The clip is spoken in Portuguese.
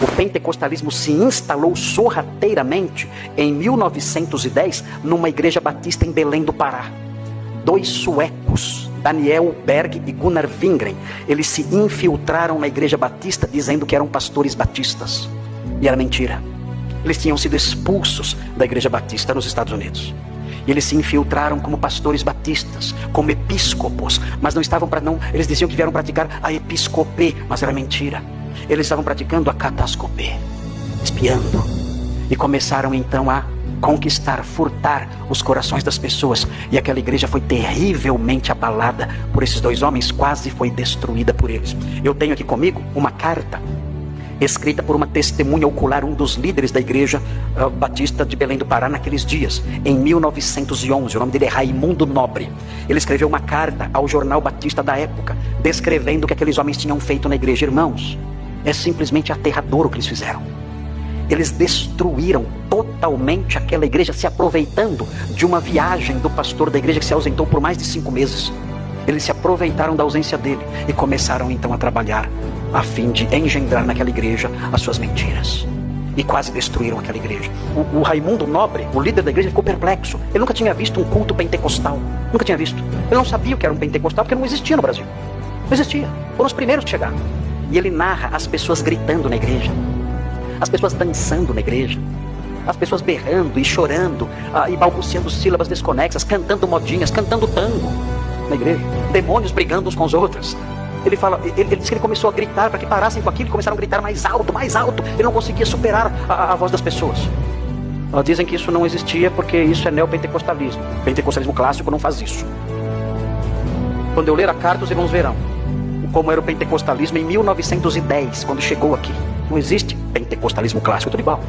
O pentecostalismo se instalou sorrateiramente em 1910 numa igreja batista em Belém do Pará. Dois suecos, Daniel Berg e Gunnar Wingren, eles se infiltraram na igreja batista dizendo que eram pastores batistas. E era mentira. Eles tinham sido expulsos da igreja batista nos Estados Unidos. E eles se infiltraram como pastores batistas, como episcopos, mas não estavam eles diziam que vieram praticar a episcopê, mas era mentira. Eles estavam praticando a catascopê, espiando. E começaram então a conquistar, furtar os corações das pessoas. E aquela igreja foi terrivelmente abalada por esses dois homens, quase foi destruída por eles. Eu tenho aqui comigo uma carta escrita por uma testemunha ocular, um dos líderes da igreja batista de Belém do Pará naqueles dias, em 1911. O nome dele é Raimundo Nobre. Ele escreveu uma carta ao jornal batista da época, descrevendo o que aqueles homens tinham feito na igreja. Irmãos, é simplesmente aterrador o que eles fizeram. Eles destruíram totalmente aquela igreja, se aproveitando de uma viagem do pastor da igreja que se ausentou por mais de 5 meses. Eles se aproveitaram da ausência dele e começaram então a trabalhar a fim de engendrar naquela igreja as suas mentiras. E quase destruíram aquela igreja. O Raimundo Nobre, o líder da igreja, ficou perplexo. Ele nunca tinha visto um culto pentecostal. Nunca tinha visto. Ele não sabia o que era um pentecostal, porque não existia no Brasil. Não existia. Foram os primeiros que chegaram. E ele narra as pessoas gritando na igreja, as pessoas dançando na igreja, as pessoas berrando e chorando, e balbuciando sílabas desconexas, cantando modinhas, cantando tango na igreja, demônios brigando uns com os outros. Ele diz que ele começou a gritar para que parassem com aquilo, e começaram a gritar mais alto, mais alto. Ele não conseguia superar a voz das pessoas. Dizem que isso não existia porque isso é neopentecostalismo. O pentecostalismo clássico não faz isso. Quando eu ler a carta, os irmãos verão como era o pentecostalismo em 1910, quando chegou aqui. Não existe pentecostalismo clássico, tudo igual.